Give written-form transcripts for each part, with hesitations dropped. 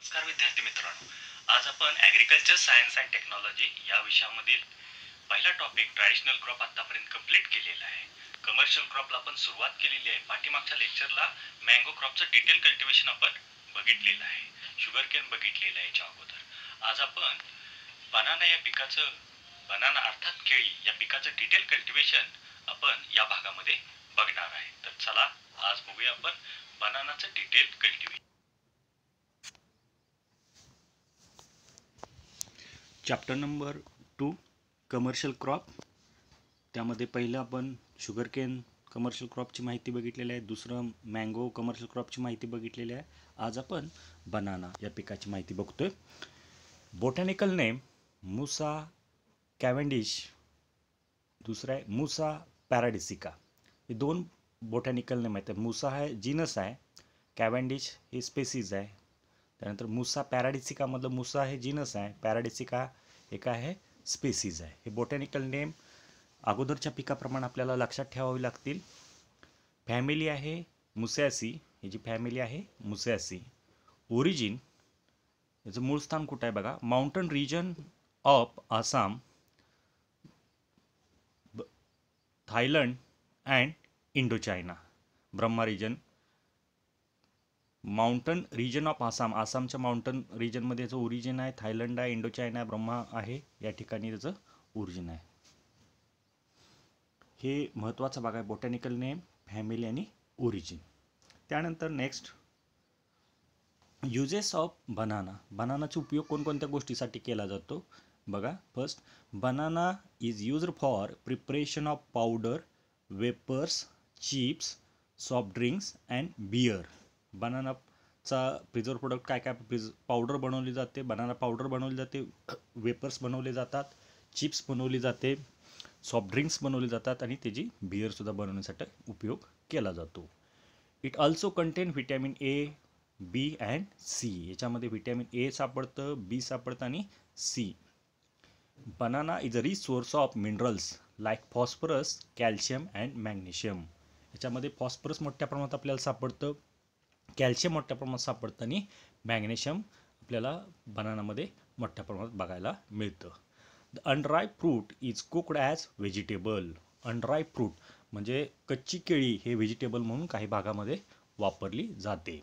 नमस्कार विद्यार्थी मित्रांनो, आज आपण ॲग्रिकल्चर सायन्स अँड टेक्नॉलॉजी या विषयामधील पहिला टॉपिक ट्रॅडिशनल क्रॉप आतापर्यंत कंप्लीट केलेला आहे. कमर्शियल क्रॉपला आपण सुरुवात केलेली आहे. पाठीमागच्या लेक्चरला मँगो क्रॉपचं डिटेल कल्टिवेशन आपण बघितलेलं आहे. शुगर केन बघितलेलं आहे याच्या अगोदर. आज आपण बनाना या पिकाचं बनाना अर्थात केळी या पिकाचं डिटेल कल्टिवेशन आपण या भागामध्ये बघणार आहे. तर चला आज बघूया आपण बनानाचं detail cultivation. Chapter number 2 commercial crop. त्यामध्ये पहिलं आपण शुगर केन कमर्शियल क्रॉपची माहिती बघितलेली आहे. दुसरं मँगो कमर्शियल क्रॉपची माहिती बघितलेली आहे. आज आपण बनाना या पिकाची माहिती बघतोय. बोटॅनिकल नेम मुसा कॅव्हेंडिश, दुसरा आहे मुसा पॅराडिसिका. हे दोन बोटॅनिकल नेम आहेत. मुसा हा जीनस आहे, कॅव्हेंडिश ही स्पेसीज आहे. त्यानंतर मुसा पॅराडिसिकामधलं मुसा हे जीनस आहे, पॅराडिसिका एक आहे स्पेसीज आहे. हे बोटॅनिकल नेम अगोदरच्या पिकाप्रमाणे आपल्याला लक्षात ठेवावी लागतील. फॅमिली आहे मुसॅसी, ही जी फॅमिली आहे मुसॅसी. ओरिजिन याचं मूळ स्थान कुठं आहे बघा, mountain region of Assam, Thailand and Indochina. Burma region, mountain region of Assam, आसामच्या माउंटन रिजनमध्ये याचं ओरिजिन आहे. थायलंड आहे, इंडोचायना आहे, ब्रह्मा आहे या ठिकाणी त्याचं ओरिजिन आहे. हे महत्त्वाचा भाग आहे, बोटॅनिकल नेम, फॅमिली आणि ओरिजिन. त्यानंतर नेक्स्ट युजेस ऑफ बनाना. बनानाचा उपयोग कोणकोणत्या गोष्टीसाठी केला जातो बघा. First, banana is used for preparation of powder, wafers, chips, soft drinks and beer. बनानाचा प्रिझर्व प्रोडक्ट काय काय, पावडर बनवली जाते, बनाना पावडर बनवली जाते, वेपर्स बनवले जातात, चिप्स बनवली जाते, सॉफ्ट ड्रिंक्स बनवले जातात आणि त्याची बिअरसुद्धा बनवण्यासाठी उपयोग केला जातो. It also contain vitamin A, B and C. याच्यामध्ये व्हिटॅमिन ए सापडतं, बी सापडतं आणि C. Banana is a rich source of minerals like phosphorus, calcium and magnesium. याच्यामध्ये फॉस्फरस मोठ्या प्रमाणात आपल्याला सापडतं, कॅल्शियम मोठ्या प्रमाणात सापडतं आणि मॅग्नेशियम आपल्याला बनानामध्ये मोठ्या प्रमाणात बघायला मिळतं. The unripe fruit is cooked as vegetable. Unripe fruit म्हणजे कच्ची केळी हे व्हेजिटेबल म्हणून काही भागामध्ये वापरली जाते.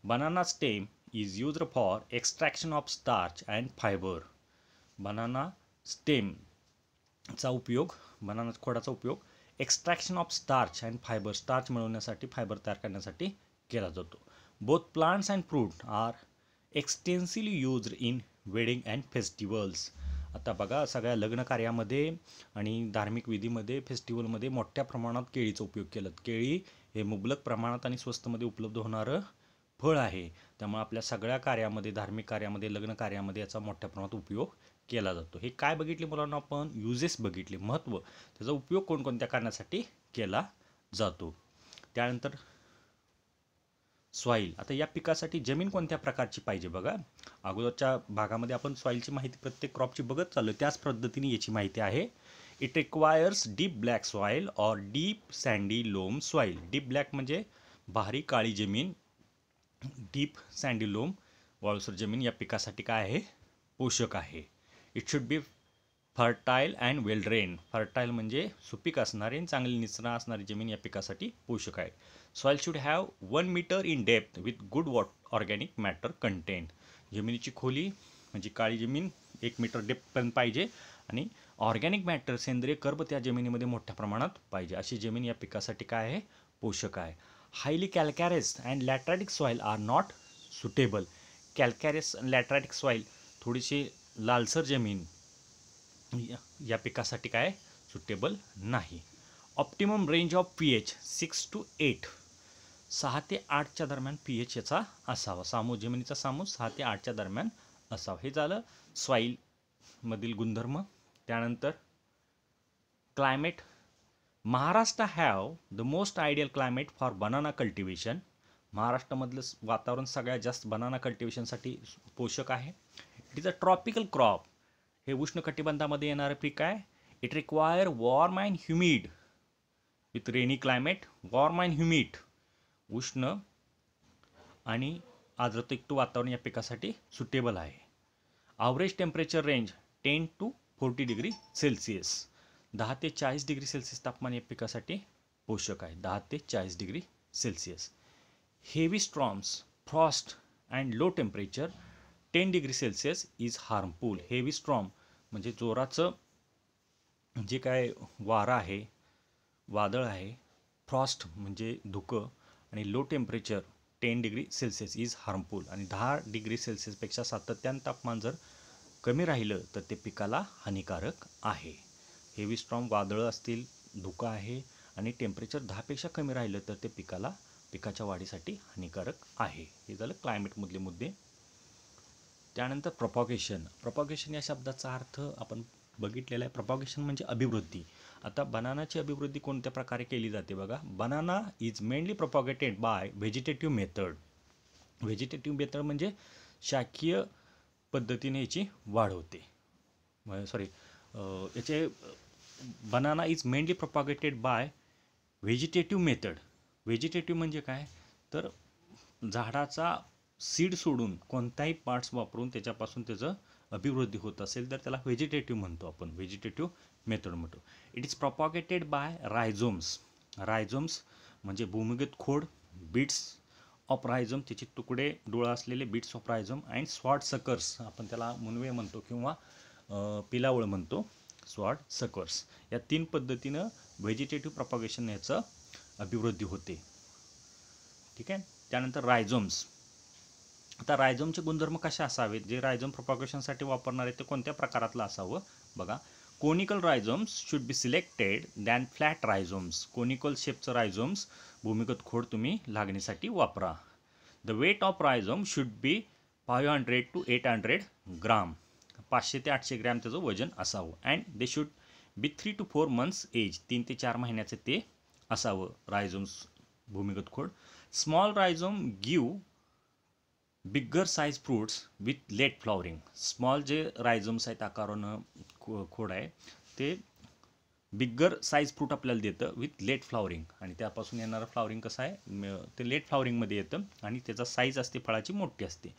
Banana stem is used for extraction of starch and fibre. Banana स्टेमचा उपयोग, बनाना खोडाचा उपयोग extraction of starch and fibre, starch मिळवण्यासाठी, फायबर तयार करण्यासाठी केला जातो. Both plants and fruit are extensively used in wedding and festivals. आता बघा, सगळ्या लग्न कार्यामध्ये आणि धार्मिक विधीमध्ये, फेस्टिवलमध्ये मोठ्या प्रमाणात केळीचा उपयोग केला. केळी हे मुबलक प्रमाणात आणि स्वस्तमध्ये उपलब्ध होणारं फळ आहे. त्यामुळे आपल्या सगळ्या कार्यामध्ये, धार्मिक कार्यामध्ये, लग्न कार्यामध्ये याचा मोठ्या प्रमाणात उपयोग केला जातो. हे काय बघितले मुलांना आपण, युजेस बघितले, महत्त्व, त्याचा उपयोग कोणकोणत्या कारणासाठी केला जातो. त्यानंतर सॉईल. आता या पिकासाठी जमीन कोणत्या प्रकारची पाहिजे बघा. अगोदरच्या भागामध्ये आपण सॉईलची माहिती प्रत्येक क्रॉपची बघत चाललो, त्याच पद्धतीने याची माहिती आहे. It requires deep black soil or deep sandy loam soil. Deep black म्हणजे भारी काळी जमीन, डीप सँडी लोम वाळूसर जमीन या पिकासाठी काय आहे, पोषक आहे. It should be fertile and well drain. Fertile म्हणजे सुपीक असणारी आणि चांगली निचरा असणारी जमीन या पिकासाठी पोषक आहे. Soil should have 1 metre in depth with good organic matter content. जमिनीची खोली म्हणजे काळी जमीन 1 मीटर डेप्थपर्यंत पाहिजे आणि ऑर्गॅनिक मॅटर, सेंद्रिय कर्ब त्या जमिनीमध्ये मोठ्या प्रमाणात पाहिजे. अशी जमीन या पिकासाठी काय आहे, पोषक आहे. Highly calcareous and lateritic soil are not suitable. Calcareous and lateritic soil, थोडीशी लालसर जमीन या पिकासाठी काय सुटेबल नाही. Optimum range of pH 6 to 8. 6 ते 8च्या दरम्यान pH याचा असावा. जमिनीचा सामूज 6 ते 8च्या दरम्यान असावा. हे झालं सॉईल मधील गुणधर्म. त्यानंतर climate. Maharashtra have the most ideal climate for banana cultivation. महाराष्ट्रामधलं वातावरण सगळ्यात जास्त बनाना कल्टिवेशनसाठी पोषक आहे. It is a tropical crop. हे उष्ण कटिबंधामध्ये येणारं पीक आहे. It require warm and humid with rainy climate. Warm and humid, उष्ण आणि आर्द्रतायुक्त वातावरण या पिकासाठी सुटेबल आहे. Average temperature range 10 to 40 degree Celsius, 10 ते 40 डिग्री सेल्सिअस तापमान या पिकासाठी पोषक आहे. 10 ते 40 degree Celsius. Heavy storms, Frost and low temperature 10 degree Celsius is harmful. Heavy storm म्हणजे जोराचं जे काय वारा आहे, वादळ आहे. फ्रॉस्ट म्हणजे धुकं आणि low temperature 10 degree Celsius is harmful. आणि 10 डिग्री सेल्सिअसपेक्षा सातत्यानं तापमान जर कमी राहिलं तर ते पिकाला हानिकारक आहे. हेवी स्ट्रॉम वादळं असतील, धुकं आहे आणि टेम्परेचर 10पेक्षा कमी राहिलं तर ते पिकाच्या वाढीसाठी हानिकारक आहे. हे झालं क्लायमेटमधले मुद्दे. त्यानंतर प्रॉपगेशन या शब्दाचा अर्थ आपण बघितलेला आहे. प्रॉपगेशन म्हणजे अभिवृद्धी. आता बनानाची अभिवृद्धी कोणत्या प्रकारे केली जाते बघा. Banana is mainly propagated by vegetative method. Vegetative method म्हणजे शाकीय पद्धतीने याची वाढ होते. याचे banana is mainly propagated by vegetative method. Vegetative म्हणजे काय तर झाडाचा सीड सोडून कोणताही पार्ट्स वापरून त्याच्यापासून त्याचं अभिवृद्धी होत असेल तर त्याला व्हेजिटेटिव्ह म्हणतो आपण. व्हेजिटेटिव्ह मेथड म्हणतो. It is propagated by rhizomes. Rhizomes म्हणजे भूमिगत खोड, बीट्स ऑफ रायझोम, त्याचे तुकडे डोळा असलेले bits of rhizome and sword suckers, आपण त्याला मुनवे म्हणतो किंवा पिलावळ म्हणतो, स्वॉर्ड सकर्स. या 3 पद्धतीनं व्हेजिटेटिव्ह प्रॉपगेशन याचं अभिवृद्धी होते. ठीक आहे. त्यानंतर रायझोम्स. आता रायझोमचे गुणधर्म कसे असावेत. जे रायझोम प्रॉपगेशनसाठी वापरणार आहे ते कोणत्या प्रकारातलं असावं बघा. Conical rhizomes should be selected than flat rhizomes. Conical शेपचं रायझोम्स भूमिगत खोड तुम्ही लागणीसाठी वापरा. The weight of rhizome should be 500 to 800 gram. 500 ते 800 ग्रॅम त्याचं वजन असावं. And they should be 3 to 4 months age. 3 ते 4 महिन्याचं ते असावं रायझोम्स भूमिगत खोड. Small rhizome give bigger size fruits with late flowering. Small जे रायझोम्स आहेत आकारानं खोड आहे ते बिग्गर साईज फ्रूट आपल्याला देतं विथ लेट फ्लॉवरिंग. आणि त्यापासून येणारं फ्लॉवरिंग कसं आहे ते लेट फ्लॉवरिंगमध्ये येतं आणि त्याचा साईज असते फळाची मोठी असते.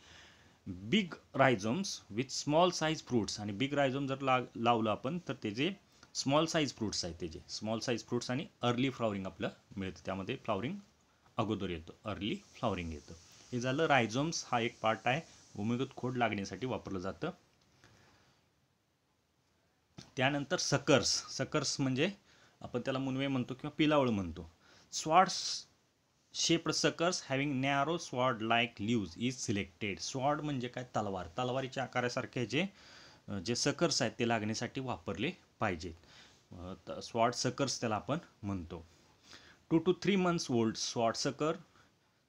Big rhizomes with small size fruits. आणि बिग रायझोम जर लावलं आपण तर त्याचे स्मॉल साईज फ्रूट्स आहेत. त्याचे स्मॉल साईज फ्रूट्स आणि अर्ली फ्लॉवरिंग आपल्याला मिळतं. त्यामध्ये फ्लॉवरिंग अगोदर येतं, अर्ली फ्लॉवरिंग येतं. हे झालं रायझोम्स हा एक पार्ट आहे, भूमिगत खोड लागण्यासाठी वापरलं जातं. त्यानंतर सकर्स म्हणजे आपण त्याला मुनवे म्हणतो किंवा पिलावळ म्हणतो. Sword shaped suckers having narrow sword like leaves is selected. Sword म्हणजे काय तलवार. तलवारीच्या आकारासारखे जे सकर्स आहेत ते लागण्यासाठी वापरले पाहिजेत. स्वॉर्ड सकर्स त्याला आपण म्हणतो. 2 to 3 months ओल्ड स्वॉर्ड सकर.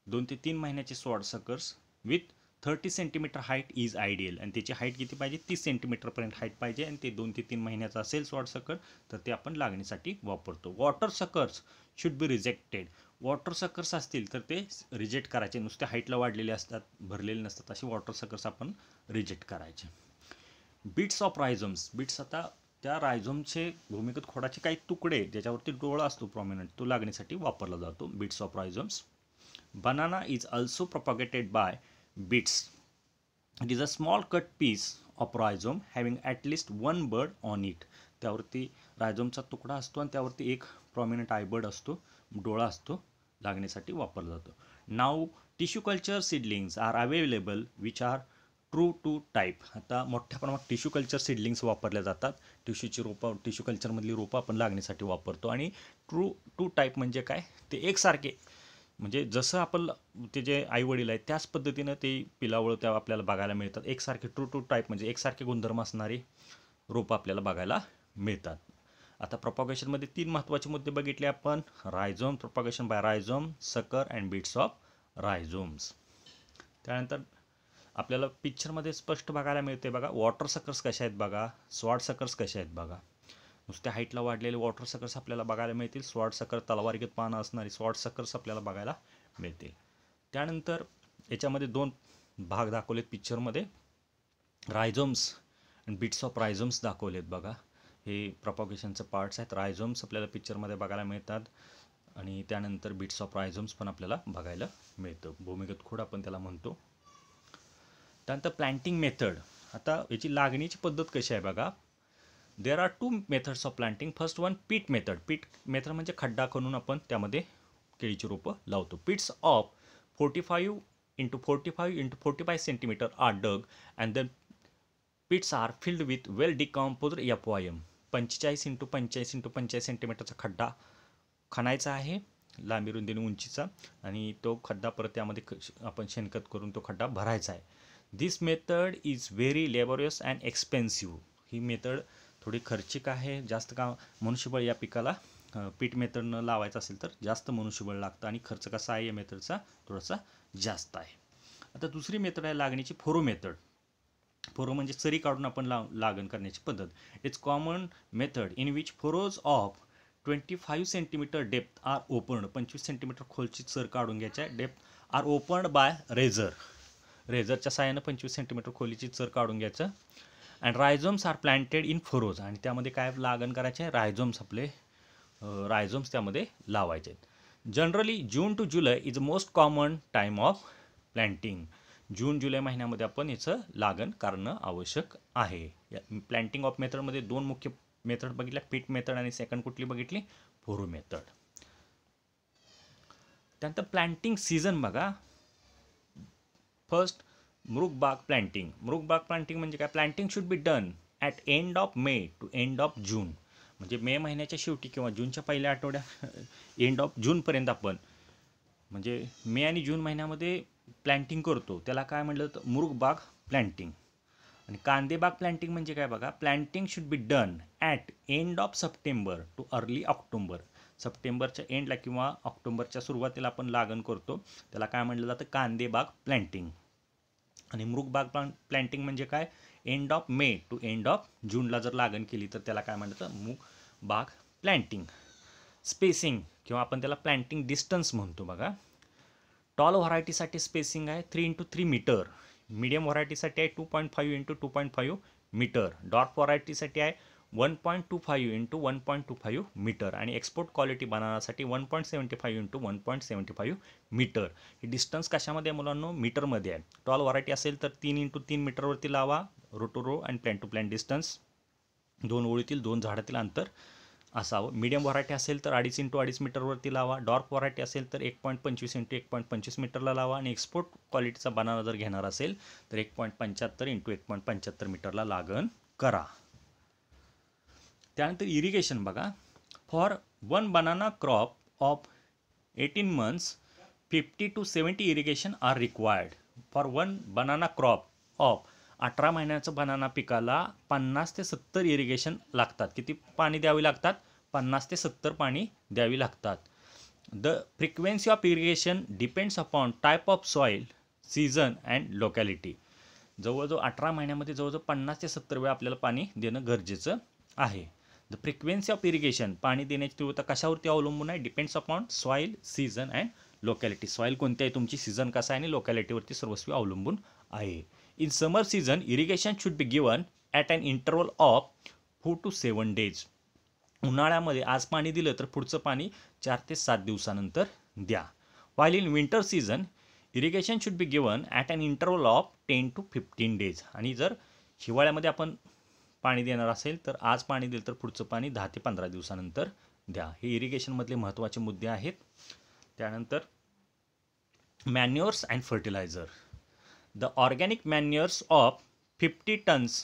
2 ते 3 महिन्याचे sword suckers with 30 centimetre height is ideal. आणि त्याची हाईट किती पाहिजे 30 सेंटीमीटरपर्यंत हाईट पाहिजे. आणि ते 2 ते 3 महिन्याचं असेल स्वॉर्ड सकर तर ते आपण लागणीसाठी वापरतो. Water suckers should be rejected. Water suckers असतील तर ते रिजेक्ट करायचे. नुसते हाईटला वाढलेले असतात, भरलेले नसतात, असे वॉटर सकर्स आपण रिजेक्ट करायचे. Beets of rhizomes. बीट्स आता त्या रायझोमचे भूमिगत खोडाचे काही तुकडे ज्याच्यावरती डोळा असतो प्रॉमिनंट तो लागण्यासाठी वापरला जातो. Beets of rhizomes. Banana is also propagated by beets. It is a small cut piece of rhizome having at least one bud on it. त्यावरती रायझोमचा तुकडा असतो आणि त्यावरती एक प्रॉमिनंट आयबर्ड असतो, डोळा असतो, लागण्यासाठी वापरला जातो. नाव tissue culture seedlings are available which are true to type. आता मोठ्या प्रमाणात टिश्यू कल्चर सीडलिंग्स वापरल्या जातात. टिश्यू कल्चरमधली रोपं आपण लागण्यासाठी वापरतो. आणि ट्रू टू टाईप म्हणजे काय ते एकसारखे, म्हणजे जसं आपण ते जे आईवडील आहेत त्याच पद्धतीनं ते पिलावळ त्या आपल्याला बघायला मिळतात. एकसारखे ट्रू टू टाईप म्हणजे एकसारखे गुणधर्म असणारी रोपं आपल्याला बघायला मिळतात. आता प्रॉपगेशनमध्ये 3 महत्त्वाचे मुद्दे बघितले आपण. रायझोम, प्रॉपगेशन बाय रायझोम, सकर अँड बीट्स ऑफ रायझोम्स. त्यानंतर आपल्याला पिक्चरमध्ये स्पष्ट बघायला मिळते बघा. वॉटर सकर्स कशा आहेत बघा, स्वॉर्ड सकर्स कशा आहेत बघा. नुसत्या हाईटला वाढलेले वॉटर सकर्स आपल्याला बघायला मिळतील. स्वॉर्ड सकर तलवारीगत पानं असणारी स्वॉर्ड सकर्स आपल्याला बघायला मिळतील. त्यानंतर याच्यामध्ये 2 भाग दाखवलेत पिक्चरमध्ये. रायझोम्स आणि बीट्स ऑफ रायझोम्स दाखवलेत बघा. हे प्रॉपगेशनचं पार्ट्स आहेत. रायझोम्स आपल्याला पिक्चरमध्ये बघायला मिळतात आणि त्यानंतर बीट्स ऑफ रायझोम्स पण आपल्याला बघायला मिळतं. भूमिगत खोड आपण त्याला म्हणतो. त्यानंतर प्लांटिंग मेथड. आता याची लागणीची पद्धत कशी आहे बघा. There are 2 methods of planting. First one पीट मेथड. पीट मेथड म्हणजे खड्डा खणून आपण त्यामध्ये केळीची रोपं लावतो. पिट्स of 45 into 45 into 45 centimeter are dug and then pits are filled with well decomposed FYM. 45 into 45 into 45 सेंटीमीटरचा खड्डा खणायचा आहे लांबी रुंदीने उंचीचा, आणि तो खड्डा परत त्यामध्ये आपण शेणखत करून तो खड्डा भरायचा आहे. This method is very laborious and expensive. ही मेथड थोडी खर्चिक आहे. जास्त का मनुष्यबळ या पिकाला पीट मेथडनं लावायचं असेल तर जास्त मनुष्यबळ लागतं, आणि खर्च कसा आहे या मेथडचा थोडासा जास्त आहे. आता दुसरी मेथड आहे लागणीची फोरो मेथड. फोरो म्हणजे चरी काढून आपण लागण करण्याची पद्धत. It's common method in which furrows of 25 centimetre depth are opened. 25 centimetre खोलची चर काढून घ्यायच्या. Depth are opened by razor. रेझरच्या साहाय्यानं 25 सेंटीमीटर खोलीची चर काढून घ्यायचं. And rhizomes are planted in furrows. आणि त्यामध्ये काय लागण करायचे, रायझोम्स आपले रायझोम्स त्यामध्ये लावायचे आहेत. Generally June to July is most common time of planting. जून जुलै महिन्यामध्ये आपण याचं लागण करणं आवश्यक आहे. प्लांटिंग ऑफ मेथडमध्ये 2 मुख्य मेथड बघितल्या, पीट मेथड आणि सेकंड कुठली बघितली, फोरो मेथड. त्यानंतर प्लांटिंग सीझन बघा. फर्स्ट मृग बाग प्लांटिंग. मृग बाग प्लांटिंग म्हणजे काय, planting should be done at end of May to end of June. म्हणजे मे महिन्याच्या शेवटी किंवा जूनच्या पहिल्या आठवड्या एंड ऑफ जूनपर्यंत आपण, म्हणजे मे आणि जून महिन्यामध्ये प्लांटिंग करतो, त्याला काय म्हटलं तर मृग बाग प्लांटिंग. आणि कांदे बाग प्लांटिंग म्हणजे काय बघा, planting should be done at end of September too early October. सप्टेंबरच्या एंडला किंवा ऑक्टोबरच्या सुरुवातीला आपण लागण करतो, त्याला काय म्हटलं जातं, कांदे बाग प्लांटिंग. आणि मृग बाग प्लांटिंग म्हणजे काय, end of May to end of जूनला जर लागण केली तर त्याला काय म्हणतात, मृग बाग प्लांटिंग. स्पेसिंग किंवा आपण त्याला प्लांटिंग डिस्टन्स म्हणतो बघा. टॉल व्हरायटीसाठी स्पेसिंग आहे 3 into 3 मीटर. मीडियम व्हरायटीसाठी आहे 2.5 into 2.5 मीटर. डॉर्फ व्हरायटीसाठी आहे 1.25 into 1.25 मीटर. आणि एक्सपोर्ट क्वालिटी बनानासाठी 1.75 into 1.75 मीटर. ही डिस्टन्स कशामध्ये आहे मुलांनो, मीटरमध्ये आहे. टॉल व्हरायटी असेल तर 3 into 3 मीटरवरती लावा. रो टू रो आणि प्लॅन टू प्लॅन डिस्टन्स 2 ओळीतील 2 झाडातील अंतर असावं. मीडियम व्हरायटी असेल तर 2.5 into 2.5 मीटरवरती लावा. डॉर्फ व्हरायटी असेल तर 1.25 into 1.25 मीटरला लावा. आणि एक्सपोर्ट क्वालिटीचा बनाना जर घेणार असेल तर 1.75 into 1.75 मीटरला लागण करा. त्यानंतर इरिगेशन बघा. For 1 banana crop of 18 months 50 to 70 irrigation are required. For 1 banana crop of 18 महिन्याचं बनाना पिकाला 50 ते 70 इरिगेशन लागतात. किती पाणी द्यावी लागतात, 50 ते 70 पाणी द्यावी लागतात. The frequency of irrigation depends upon type of soil, season and locality. जवळजवळ 18 महिन्यामध्ये जवळजवळ 50 ते 70 वेळा आपल्याला पाणी देणं गरजेचं आहे. द फ्रिक्वेन्सी ऑफ इरिगेशन, पाणी देण्याची तीव्रता कशावरती अवलंबून आहे, depends upon soil, season and locality. Soil कोणती आहे तुमची, सीझन कसा आहे, आणि लोकॅलिटीवरती सर्वस्वी अवलंबून आहे. In summer season, irrigation should be given at an interval of 4 to 7 days. उन्हाळ्यामध्ये आज पाणी दिलं तर पुढचं पाणी 4 ते 7 दिवसानंतर द्या. While in winter season, irrigation should be given at an interval of 10 to 15 days. आणि जर हिवाळ्यामध्ये आपण पाणी देणार असेल तर आज पाणी दिलं तर पुढचं पाणी 10 ते 15 दिवसानंतर द्या. हे इरिगेशनमधले महत्त्वाचे मुद्दे आहेत. त्यानंतर manures and fertiliser. The organic manures of 50 tons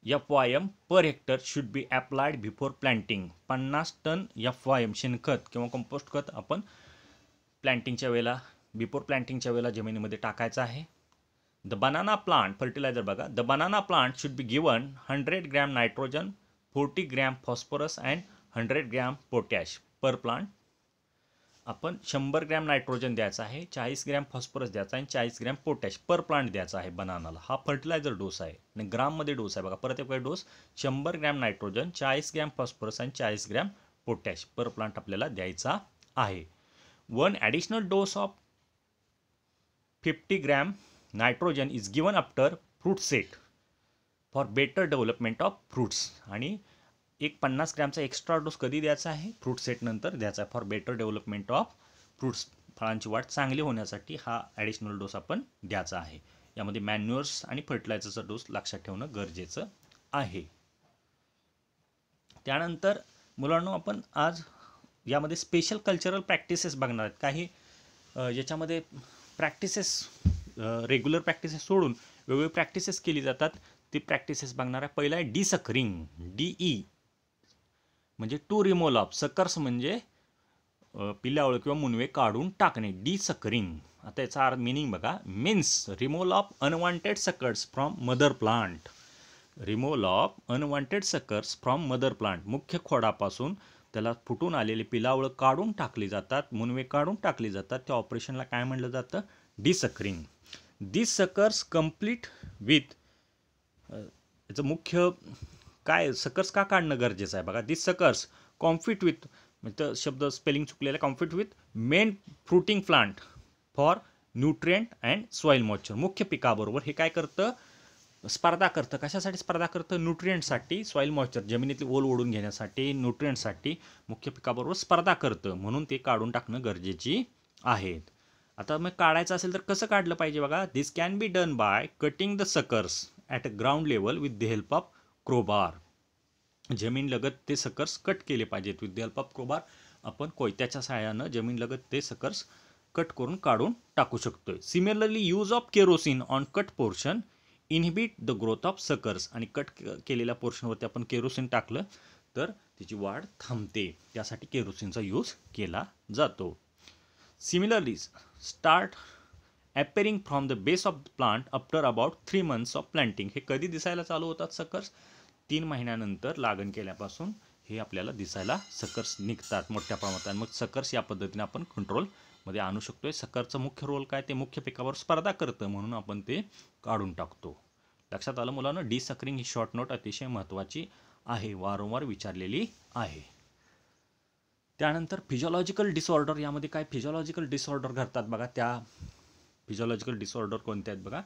FYM per hectare should be applied before planting. 50 ton FYM शेणखत किंवा कंपोस्ट खत आपण प्लांटिंगच्या वेळेला, बिफोर प्लांटिंगच्या वेळेला जमिनीमध्ये टाकायचं आहे. द बनाना प्लांट फर्टिलायझर बघा. The banana plant should be given 100 gram nitrogen, 40 gram phosphorus and 100 gram potash per plant. आपण 100 ग्रॅम नायट्रोजन द्यायचं आहे, 40 ग्रॅम फॉस्फरस द्यायचा आहे आणि 40 ग्रॅम पोटॅश पर प्लांट द्यायचा आहे बनानाला. हा फर्टिलायझर डोस आहे आणि ग्राममध्ये डोस आहे बघा. परत एक dose 100 gram nitrogen, 40 gram phosphorus आणि 40 ग्रॅम पोटॅश पर प्लांट आपल्याला द्यायचा आहे. 1 additional dose of 50 gram nitrogen is given after fruit set for better development of fruits. आणि एक 50 ग्रॅमचा एक्स्ट्रा डोस कधी द्यायचा आहे, फ्रूट सेट नंतर द्यायचा आहे, for better development of fruits. फळांची वाढ चांगली होण्यासाठी हा ॲडिशनल डोस आपण द्यायचा आहे. यामध्ये मॅन्युअर्स आणि फर्टिलायझरचा डोस लक्षात ठेवणं गरजेचं आहे. त्यानंतर मुलांनो आपण आज यामध्ये स्पेशल कल्चरल प्रॅक्टिसेस बघणार आहेत. काही याच्यामध्ये प्रॅक्टिसेस रेग्युलर प्रॅक्टिसेस सोडून वेगवेगळे प्रॅक्टिसेस केली जातात, ती प्रॅक्टिसेस बघणार आहे. पहिला आहे डिसकरिंग, DE म्हणजे टू रिमूव्ह ऑफ, सकर्स म्हणजे पिलावळ किंवा मुनवे काढून टाकणे, डिसकरिंग. आता याचा मिनिंग बघा, means removal of unwanted suckers from mother plant. Removal of unwanted suckers from mother plant, मुख्य खोडापासून त्याला फुटून आलेले पिलावळ काढून टाकली जातात, मुनवे काढून टाकली जातात. त्या ऑपरेशनला काय म्हणलं जातं? डिसकरिंग. दिस सकर्स कंप्लीट विथ, याचं मुख्य काय, सकर्स का काढणं गरजेचं आहे बघा. दिस सकर्स कॉम्फिट विथ, म्हणजे शब्द स्पेलिंग चुकलेला, compete with main fruiting plant for nutrient and soil moisture. मुख्य पिकाबरोबर हे काय करतं? स्पर्धा करतं. कशासाठी स्पर्धा करतं? न्यूट्रिएंटसाठी, सॉईल मॉइश्चर, जमिनीतली ओल ओढून घेण्यासाठी, न्यूट्रिएंटसाठी मुख्य पिकाबरोबर स्पर्धा करतं, म्हणून ते काढून टाकणं गरजेची आहेत. आता मग काढायचं असेल तर कसं काढलं पाहिजे बघा. This can be done by cutting the suckers at a ground level with the help of crowbar. जमीन लगत ते सकर्स कट केले पाहिजेत. With the help of crowbar, आपण कोयत्याच्या सहाय्यानं जमीन लगत ते सकर्स कट करून काढून टाकू शकतोय. Similarly use of kerosene on cut portion inhibit the growth of suckers. आणि कट केलेल्या पोर्शनवरती आपण केरोसिन टाकलं तर त्याची वाढ थांबते, त्यासाठी केरोसिनचा यूज केला जातो. Similarly start appearing from the base of the plant after about 3 months of planting. हे कधी दिसायला चालू होतात सकर्स? 3 महिन्यानंतर लागण केल्यापासून हे आपल्याला दिसायला सकर्स निघतात मोठ्या प्रमाणात. आणि मग सकर्स या पद्धतीने आपण कंट्रोलमध्ये आणू शकतोय. सकरचा मुख्य रोल काय? ते मुख्य पिकावर स्पर्धा करतं, म्हणून आपण ते काढून टाकतो. लक्षात आलं मुलांना? डिसकरिंग ही शॉर्ट नोट अतिशय महत्त्वाची आहे, वारंवार विचारलेली आहे. त्यानंतर फिजिओलॉजिकल डिसऑर्डर. यामध्ये काय फिजिओलॉजिकल डिसऑर्डर घडतात बघा. त्या फिजिओलॉजिकल डिसऑर्डर कोणते आहेत बघा.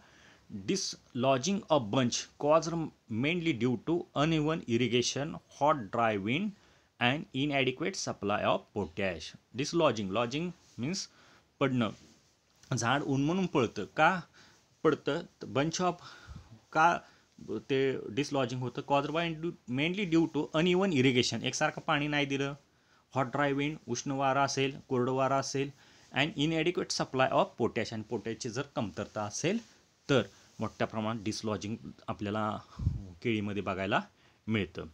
Dislodging of bunch caused mainly due to uneven irrigation, hot dry wind and inadequate supply of potash. Dislodging, lodging means पडणं. झाड उन्मळून पडतं. का पडतं? बंच ऑफ, का ते डिसलॉजिंग होतं? Caused by mainly due to uneven irrigation, एकसारखं पाणी नाही दिलं. हॉट ड्राय विंड, उष्ण वारा असेल, कोरडं वारा असेल. And inadequate supply of potash, आणि पोटॅशची जर कमतरता असेल तर मोठ्या प्रमाणात डिसलॉजिंग आपल्याला केळीमध्ये बघायला मिळतं.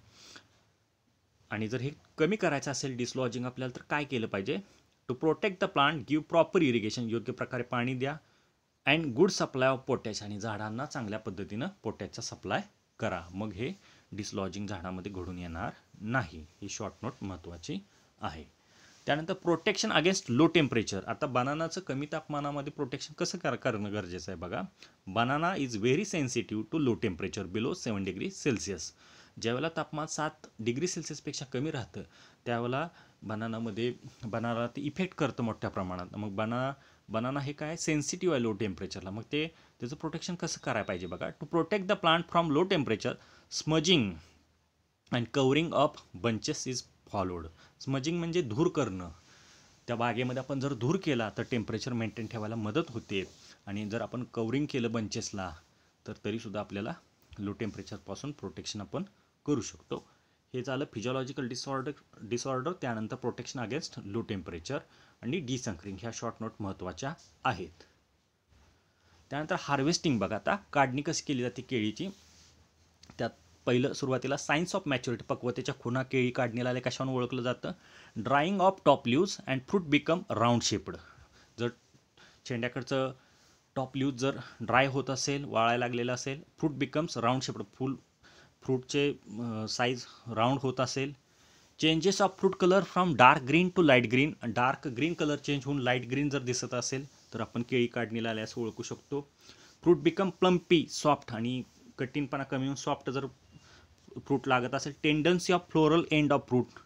आणि जर हे कमी करायचं असेल डिसलॉजिंग आपल्याला, तर काय केलं पाहिजे? To protect the plant give proper irrigation, योग्य प्रकारे पाणी द्या. And good supply of potash, आणि झाडांना चांगल्या पद्धतीनं पोटॅशचा सप्लाय करा. मग हे डिसलॉजिंग झाडामध्ये घडून येणार नाही. ही शॉर्ट नोट महत्त्वाची आहे. त्यानंतर प्रोटेक्शन अगेन्स्ट लो टेम्परेचर. आता बनानाचं कमी तापमानामध्ये प्रोटेक्शन कसं करणं गरजेचं आहे बघा. Banana is very sensitive to low temperature below 7 degree Celsius. ज्यावेळेला तापमान 7 degree Celsiusपेक्षा कमी राहतं त्यावेळेला बनानाला ते इफेक्ट करतं मोठ्या प्रमाणात. मग बनाना हे काय, सेन्सिटिव्ह आहे लो टेम्परेचरला. मग त्याचं प्रोटेक्शन कसं करायला पाहिजे बघा. To protect the plant from low temperature, smudging and covering of bunches is followed. Smudging म्हणजे धूर करणं. त्या बागेमध्ये आपण जर धूर केला तर टेम्परेचर मेंटेन ठेवायला मदत होते. आणि जर आपण कवरिंग केलं बंचेसला तर तरीसुद्धा आपल्याला लो टेम्परेचरपासून प्रोटेक्शन आपण करू शकतो. हे झालं फिजिओलॉजिकल डिसऑर्डर. त्यानंतर प्रोटेक्शन अगेन्स्ट लो टेम्परेचर आणि डिसंकरिंग, ह्या शॉर्ट नोट महत्त्वाच्या आहेत. त्यानंतर हार्वेस्टिंग बघा. आता काढणी कशी केली जाते केळीची. त्यात पहिलं सुरुवातीला सायन्स ऑफ मॅच्युरिटी, पक्वतेच्या खुणा केळी काढणीला आले कशाने ओळखलं जातं. Drying of top leaves and fruit become round shaped. जर शेंड्याकडचं टॉप लीव्ज जर ड्राय होत असेल, वाळायला लागलेलं असेल, फ्रूट बिकम्स राऊंड शेप्ड, फ्रूटचे साईज राऊंड होत असेल. Changes of fruit colour from dark green to light green, dark green colour change होऊन लाईट ग्रीन जर दिसत असेल तर आपण केळी काढणीला आल्यास ओळखू शकतो. फ्रूट बिकम प्लम्पी सॉफ्ट, आणि कठीणपणा कमी होऊन सॉफ्ट जर फ्रूट लागत असेल. Tendency of floral end of fruit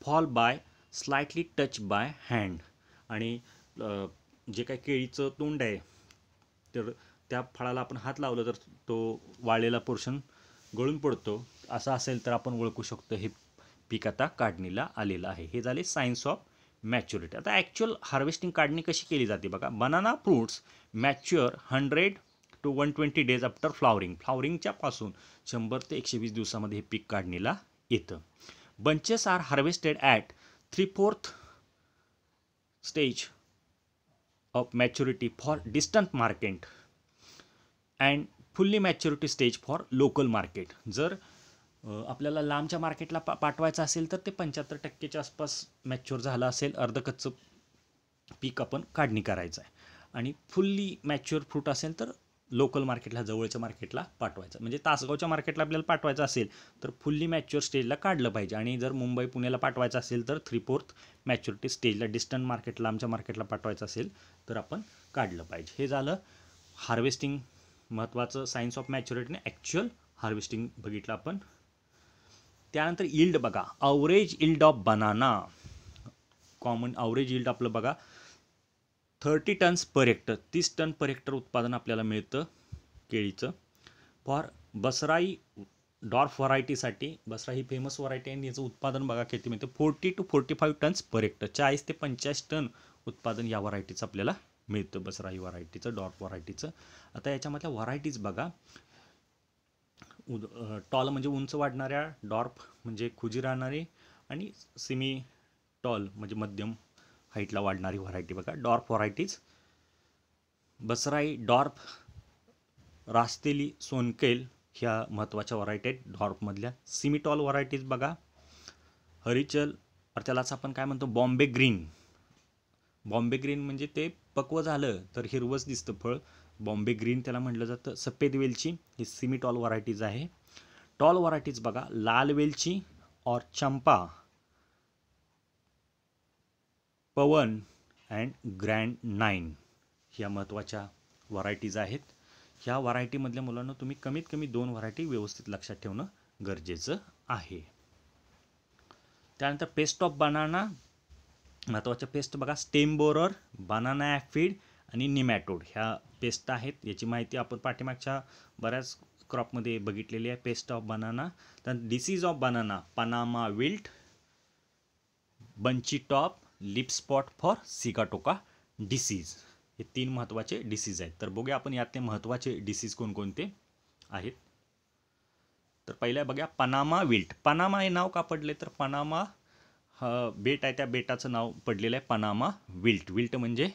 fall bye slightly touch by hand, आणि जे काही केळीचं तोंड आहे तर त्या फळाला आपण हात लावलं तर तो वाळलेला पोर्शन गळून पडतो. असं असेल तर आपण ओळखू शकतो हे पीक आता काढणीला आलेलं आहे. हे झाले सायन्स ऑफ मॅच्युरिटी. आता ॲक्च्युअल हार्वेस्टिंग काढणी कशी केली जाते बघा. Banana fruits mature 100 to 120 days after flowering. फ्लॉवरिंगच्या पासून 100 ते 120 दिवसामध्ये हे पीक काढणीला येतं. Bunches are harvested at 3/4 stage of maturity for distant market and fully maturity stage for local market. जर आपल्याला लांबच्या मार्केटला पाठवायचं असेल तर ते 75% आसपास मॅच्युअर झालं असेल, अर्धकच्चं पीक आपण काढणी करायचं आहे. आणि फुल्ली मॅच्युअर फ्रूट असेल तर लोकल मार्केटला, जवळच्या मार्केटला पाठवायचं. म्हणजे तासगावच्या मार्केटला आपल्याला पाठवायचं असेल तर फुल्ली मॅच्युअर स्टेजला काढलं पाहिजे. आणि जर मुंबई पुण्याला पाठवायचं असेल तर 3/4 मॅच्युरिटी स्टेजला, डिस्टंट मार्केटला, आमच्या मार्केटला पाठवायचं असेल तर आपण काढलं पाहिजे. हे झालं हार्वेस्टिंग, महत्त्वाचं सायन्स ऑफ मॅच्युरिटी आणि ॲक्च्युअल हार्वेस्टिंग बघितलं आपण. त्यानंतर यील्ड बघा, average yield of banana. Common average yield आपलं बघा 30 tons per hectare, 30 ton per hectare उत्पादन आपल्याला मिळतं केळीचं. फॉर बसराई डॉर्फ व्हरायटीसाठी, बसरा ही फेमस व्हरायटी आहे, याचं उत्पादन बघा किती मिळतं, 40 to 45 टन्स पर हेक्टर, 40 ते 85 टन उत्पादन या व्हरायटीचं आपल्याला मिळतं, बसरा ही व्हरायटीचं, डॉर्फ व्हरायटीचं. आता याच्यामधल्या व्हरायटीज बघा, टॉल म्हणजे उंच वाढणाऱ्या, डॉर्फ म्हणजे खुजी राहणारी, आणि सिमी टॉल म्हणजे मध्यम हाईटला वाढणारी व्हरायटी बघा, डॉर्फ व्हरायटीज. बसराई, डॉर्फ, रास्तेली, सोनकेल ह्या महत्त्वाच्या व्हरायटी आहेत डॉर्फमधल्या. सिमिटॉल व्हरायटीज बघा, हरिचल, त्यालाच आपण काय म्हणतो, बॉम्बे ग्रीन. बॉम्बे ग्रीन म्हणजे ते पक्व झालं तर हिरवंच दिसतं फळ, बॉम्बे ग्रीन त्याला म्हटलं जातं. सफेद वेलची ही सिमिटॉल व्हरायटीज आहे. टॉल व्हरायटीज बघा, लाल वेलची और चंपा, पवन अँड ग्रँड 9 ह्या महत्त्वाच्या व्हरायटीज आहेत. ह्या व्हरायटीमधल्या मुलांना तुम्ही कमीत कमी 2 व्हरायटी व्यवस्थित लक्षात ठेवणं गरजेचं आहे. त्यानंतर पेस्ट ऑफ बनाना, महत्त्वाच्या पेस्ट बघा, स्टेम बोरर, बनाना ॲफिड आणि निमॅटोड ह्या पेस्ट आहेत. याची माहिती आपण पाठीमागच्या बऱ्याच क्रॉपमध्ये बघितलेली आहे, पेस्ट ऑफ बनाना. त्यानंतर disease of banana, Panama wilt, bunchy top, leaf spot for Sigatoka disease, हे 3 महत्त्वाचे डिसीज आहेत. तर बघूया आपण यातले महत्त्वाचे डिसीज कोणकोणते आहेत. तर पहिल्या बघा, पनामा विल्ट. पनामा हे नाव का पडले तर पनामा बेट आहे, त्या बेटाचं नाव पडलेलं आहे पनामा विल्ट. विल्ट म्हणजे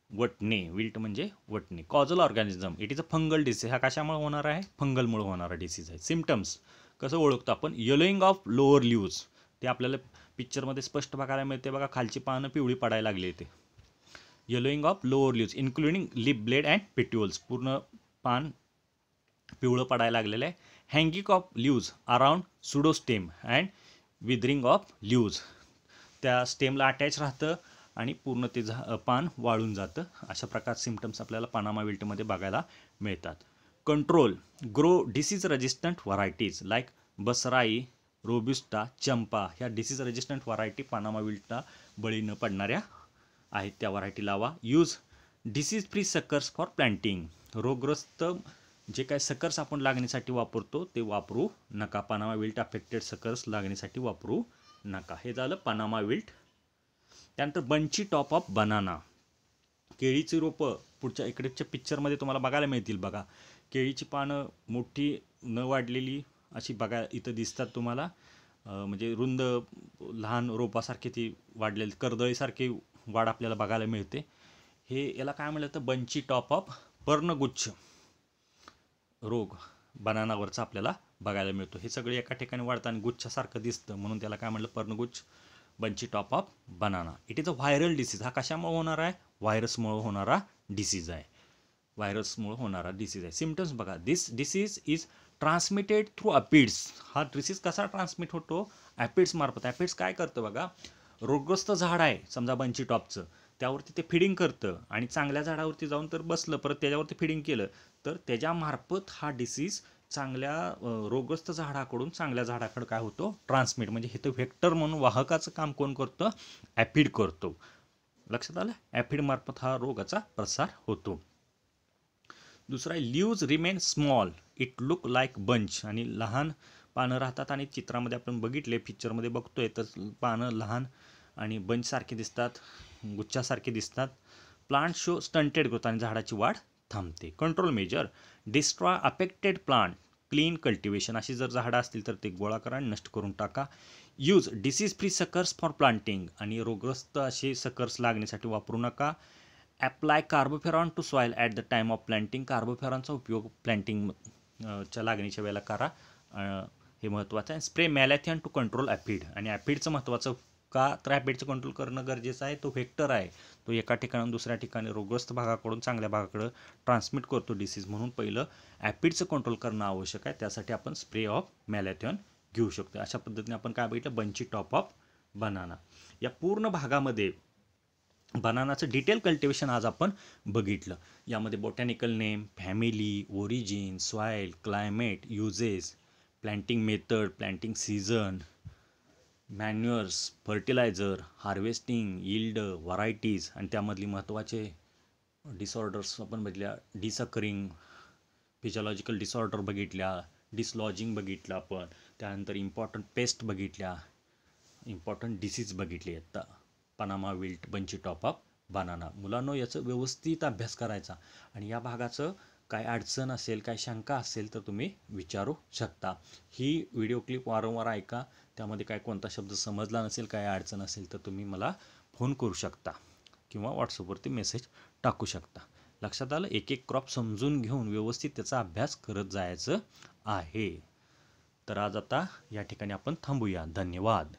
वटणे, विल्ट म्हणजे वटणे. Causal organism, it is a fungal disease. हा कशामुळे होणार आहे, फंगलमुळे होणारा डिसीज आहे. सिम्पटम्स कसं ओळखतो आपण, येलोईंग ऑफ लोअर लीव्ज, ते आपल्याला पिक्चरमध्ये स्पष्ट बघायला मिळते बघा, खालची पानं पिवळी पडायला लागली ते. Yellowing of lower leaves including leaf blade and petioles, पूर्ण पान पिवळं पडायला लागलेलं आहे. Hanging of leaves around pseudostem and withering of leaves, त्या स्टेमला अटॅच राहतं आणि पूर्ण ते पान वाळून जातं. अशा प्रकारचे सिम्पटम्स आपल्याला पनामा विल्टमध्ये बघायला मिळतात. Control, grow disease resistant varieties like Basrai, robusta, Champa ह्या डिसीज रेजिस्टंट व्हरायटी पनामा विल्टला बळी न पडणाऱ्या आहेत, त्या व्हरायटी लावा. Use disease free suckers for planting, रोगग्रस्त जे काय सकर्स आपण लागणीसाठी वापरतो ते वापरू नका, पनामा विल्ट अफेक्टेड सकर्स लागणीसाठी वापरू नका. हे झालं पनामा विल्ट. त्यानंतर बंची टॉप ऑफ बनाना, केळीची रोपं पुढच्या इकडेच्या पिक्चरमध्ये तुम्हाला बघायला मिळतील बघा, केळीची पानं मोठी न वाढलेली अशी बघा इथं दिसतात तुम्हाला, म्हणजे रुंद लहान रोपासारखी ती वाढलेली कर्दळीसारखी वाढ आपल्याला बघायला मिळते. हे याला काय म्हणलं तर बंची टॉप ऑफ पर्णगुच्छ रोग बनानावरचा आपल्याला बघायला मिळतो. हे सगळे एका ठिकाणी वाढताना गुच्छासारखं दिसतं म्हणून त्याला काय म्हणलं, पर्णगुच्छ, बंची top of banana. It is a viral disease. हा कशामुळे होणार आहे, व्हायरसमुळे होणारा डिसीज आहे, व्हायरसमुळे होणारा डिसीज आहे. सिम्पटम्स बघा, दिस डिसीज इज ट्रान्समिटेड थ्रू ॲपिड्स. हा डिसीज कसा ट्रान्समिट होतो, ॲपिड्स मार्फत. ॲपिड्स काय करतं बघा, रोगग्रस्त झाड आहे समजा बंची टॉपचं, त्यावरती ते फिडिंग करतं आणि चांगल्या झाडावरती जाऊन तर बसलं, परत त्याच्यावरती फिडिंग केलं तर त्याच्यामार्फत हा डिसीज चांगल्या रोगग्रस्त झाडाकडून चांगल्या झाडाकडे काय होतो, ट्रान्समिट. म्हणजे हे तर व्हेक्टर म्हणून वाहकाचं काम कोण करतं, ॲपिड करतो. लक्षात आलं, ॲपिड मार्फत हा रोगाचा प्रसार होतो. दुसरा आहे leaves remain small, it look like bunch, आणि लहान पानं राहतात आणि चित्रामध्ये आपण बघितले, पिक्चरमध्ये बघतोय तर पानं लहान आणि बंचसारखे दिसतात, गुच्छासारखे दिसतात. प्लांट शो स्टंटेड ग्रोथ, आणि झाडाची वाढ थांबते. Control measure destroy affected plant, clean cultivation, अशी जर झाडं असतील तर ते गोळा करा आणि नष्ट करून टाका. Use disease free suckers for planting, आणि रोगग्रस्त असे सकर्स लागण्यासाठी वापरू नका. Apply carbofuran to soil at the time of planting, कार्बोफेरॉनचा उपयोग प्लांटिंग च्या लागणीच्या वेळेला करा, हे महत्त्वाचं आहे. Spray malathion to control aphid, आणि ॲफिडचं महत्त्वाचं का तर ॲफिडचं कंट्रोल करणं गरजेचं आहे. तो व्हेक्टर आहे, तो एका ठिकाणून दुसऱ्या ठिकाणी रोगग्रस्त भागाकडून चांगल्या भागाकडं ट्रान्समिट करतो डिसीज, म्हणून पहिलं ॲफिडचं कंट्रोल करणं आवश्यक आहे. त्यासाठी आपण स्प्रे ऑफ मॅलॅथियन घेऊ शकतो. अशा पद्धतीने आपण काय बघितलं, बंची टॉप ऑफ बनाना. या पूर्ण भागामध्ये बनानाचं डिटेल कल्टिवेशन आज आपण बघितलं. यामध्ये botanical name, family, origin, soil, climate, uses, planting method, planting season, manures, fertiliser, harvesting, yield, varieties, आणि त्यामधली महत्त्वाचे डिसऑर्डर्स आपण बघितल्या. डिसकरिंग, फिजिओलॉजिकल डिसऑर्डर बघितल्या, डिसलॉजिंग बघितलं आपण, त्यानंतर इम्पॉर्टंट पेस्ट बघितल्या, इम्पॉर्टंट डिसीज बघितली. आता Panama wilt, bunchy top of banana. मुलांनो, याचं व्यवस्थित अभ्यास करायचा, आणि या भागाचं काय अडचण असेल, काय शंका असेल तर तुम्ही विचारू शकता. ही व्हिडिओ क्लिप वारंवार ऐका. त्यामध्ये काय कोणता शब्द समजला नसेल, काय अडचण असेल तर तुम्ही मला फोन करू शकता किंवा व्हॉट्सअपवरती मेसेज टाकू शकता. लक्षात आलं? एक एक क्रॉप समजून घेऊन व्यवस्थित त्याचा अभ्यास करत जायचं आहे. तर आज आता या ठिकाणी आपण थांबूया. धन्यवाद.